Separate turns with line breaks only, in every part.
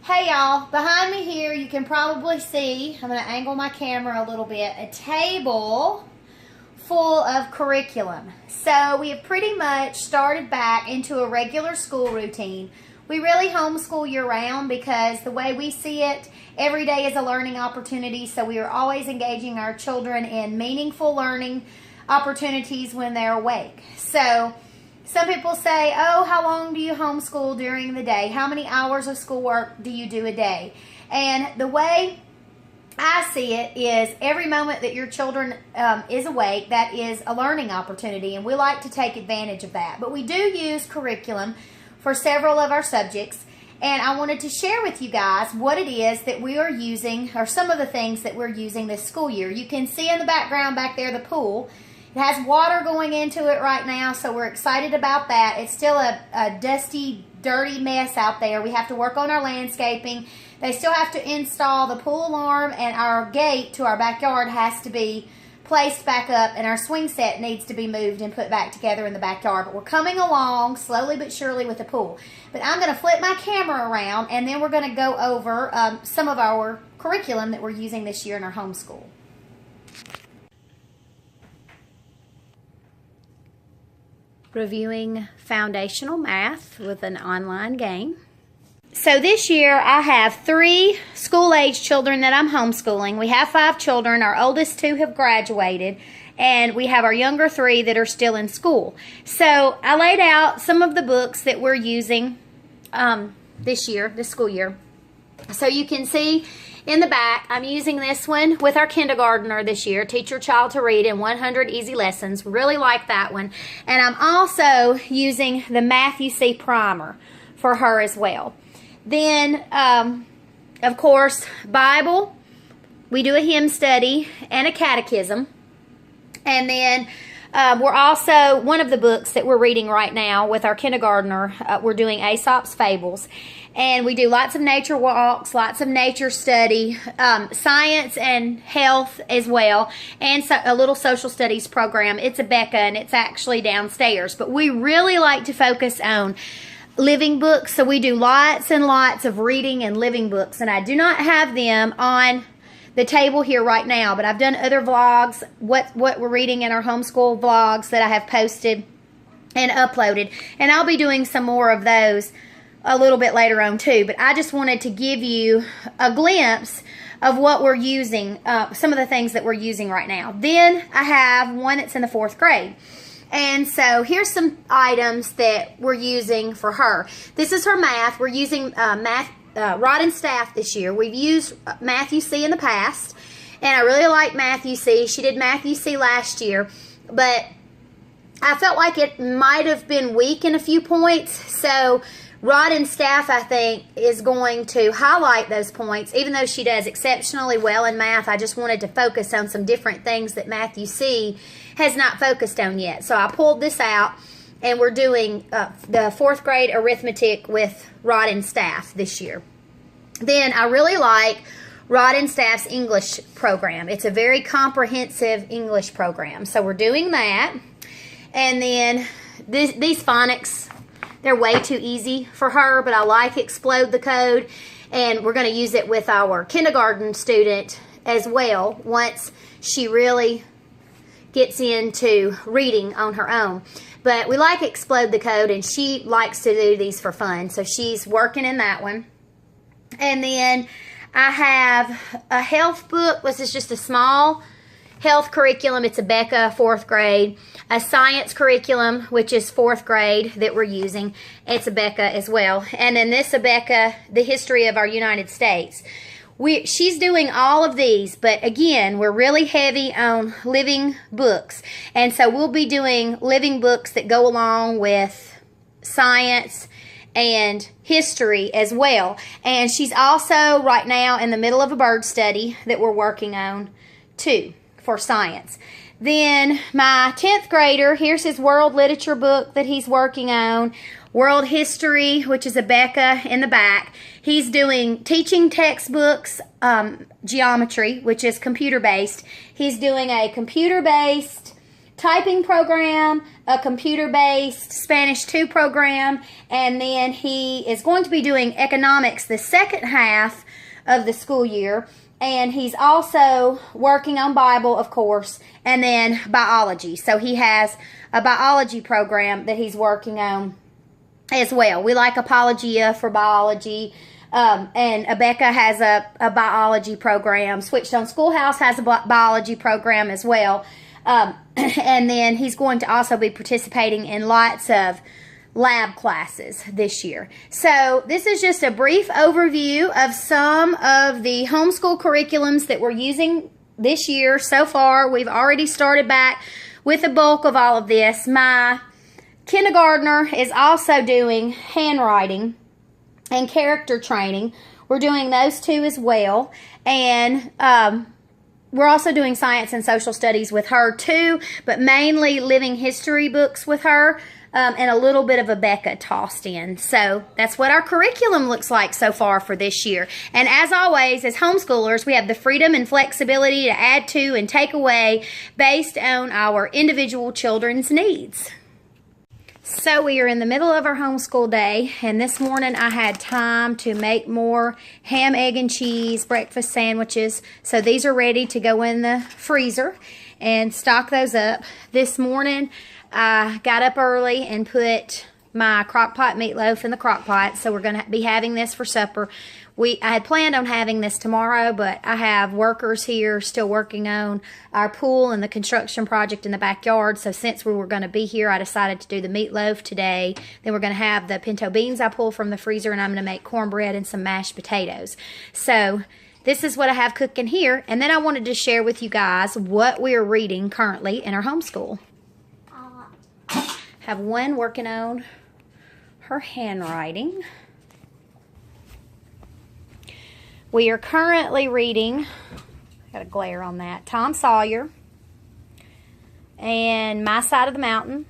Hey y'all, behind me here you can probably see, I'm going to angle my camera a little bit, a table full of curriculum. So we have pretty much started back into a regular school routine. We really homeschool year-round because the way we see it, every day is a learning opportunity, so we are always engaging our children in meaningful learning opportunities when they're awake. So some people say, oh, how long do you homeschool during the day? How many hours of schoolwork do you do a day? And the way I see it is every moment that your children is awake, that is a learning opportunity, and we like to take advantage of that. But we do use curriculum for several of our subjects, and I wanted to share with you guys what it is that we are using, or some of the things that we're using this school year. You can see in the background back there the pool. It has water going into it right now, so we're excited about that. It's still a dusty, dirty mess out there. We have to work on our landscaping. They still have to install the pool alarm, and our gate to our backyard has to be placed back up, and our swing set needs to be moved and put back together in the backyard. But we're coming along slowly but surely with the pool. But I'm going to flip my camera around, and then we're going to go over some of our curriculum that we're using this year in our homeschool. Reviewing foundational math with an online game. So this year I have 3 school-age children that I'm homeschooling. We have 5 children. Our oldest 2 have graduated, and we have our younger 3 that are still in school. So I laid out some of the books that we're using this school year. So you can see in the back, I'm using this one with our kindergartner this year, Teach Your Child to Read in 100 Easy Lessons. Really like that one. And I'm also using the Matthew C. Primer for her as well. Then, of course, Bible. We do a hymn study and a catechism. And then we're also, one of the books that we're reading right now with our kindergartner, we're doing Aesop's Fables. And we do lots of nature walks, lots of nature study, science and health as well, and so a little social studies program. It's a Becca, and it's actually downstairs. But we really like to focus on living books, so we do lots and lots of reading and living books. And I do not have them on the table here right now, but I've done other vlogs, what we're reading in our homeschool vlogs that I have posted and uploaded. And I'll be doing some more of those a little bit later on too, but I just wanted to give you a glimpse of what we're using, some of the things that we're using right now. Then I have one that's in the 4th grade. And so here's some items that we're using for her. This is her math. We're using rod and staff this year. We've used Matthew C in the past, and I really like Matthew C. She did Matthew C last year, but I felt like it might have been weak in a few points, so rod and staff, I think, is going to highlight those points. Even though she does exceptionally well in math, I just wanted to focus on some different things that Matthew C has not focused on yet. So I pulled this out, and we're doing the 4th grade arithmetic with rod and staff this year. Then I really like Rod and Staff's English program. It's a very comprehensive English program. So we're doing that. And then these phonics, they're way too easy for her, but I like Explode the Code, and we're going to use it with our kindergarten student as well once she really gets into reading on her own. But we like Explode the Code, and she likes to do these for fun, so she's working in that one. And then I have a health book. This is just a small health curriculum. It's a Becca 4th grade. A science curriculum, which is 4th grade, that we're using. It's a Becca as well. And then this, a Becca, the history of our United States. She's doing all of these, but again, we're really heavy on living books. And so we'll be doing living books that go along with science and history as well. And she's also right now in the middle of a bird study that we're working on too for science. Then my 10th grader, here's his world literature book that he's working on. World history, which is a Becca in the back. He's doing teaching textbooks, geometry, which is computer-based. He's doing a computer-based typing program, a computer-based Spanish 2 program, and then he is going to be doing economics the second half of the school year. And he's also working on Bible, of course, and then biology. So he has a biology program that he's working on as well. We like Apologia for biology. And Abeka has a biology program. Switched on Schoolhouse has a biology program as well. And then he's going to also be participating in lots of lab classes this year. So this is just a brief overview of some of the homeschool curriculums that we're using this year so far. We've already started back with the bulk of all of this. My kindergartner is also doing handwriting and character training. We're doing those two as well. And we're also doing science and social studies with her too, but mainly living history books with her. And a little bit of Abeka tossed in. So that's what our curriculum looks like so far for this year. And as always, as homeschoolers, we have the freedom and flexibility to add to and take away based on our individual children's needs. So we are in the middle of our homeschool day, and this morning I had time to make more ham, egg, and cheese breakfast sandwiches. So these are ready to go in the freezer and stock those up. This morning I got up early and put my crock pot meatloaf in the crock pot, so we're going to be having this for supper. I had planned on having this tomorrow, but I have workers here still working on our pool and the construction project in the backyard, so since we were going to be here, I decided to do the meatloaf today. Then we're going to have the pinto beans I pulled from the freezer, and I'm going to make cornbread and some mashed potatoes. So this is what I have cooking here, and then I wanted to share with you guys what we are reading currently in our homeschool. Have one working on her handwriting. We are currently reading, got a glare on that, Tom Sawyer, and My Side of the Mountain,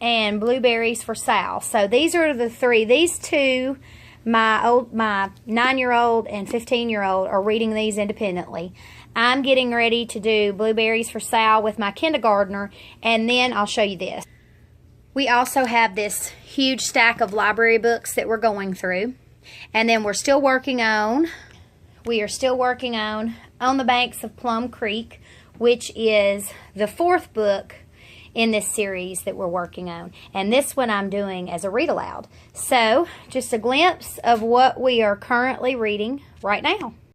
and Blueberries for Sal. So these are the three. These two, my 9-year-old and 15-year-old are reading these independently. I'm getting ready to do Blueberries for Sal with my kindergartner, and then I'll show you this. We also have this huge stack of library books that we're going through. And then we are still working on On the Banks of Plum Creek, which is the 4th book in this series that we're working on. And this one I'm doing as a read aloud. So just a glimpse of what we are currently reading right now.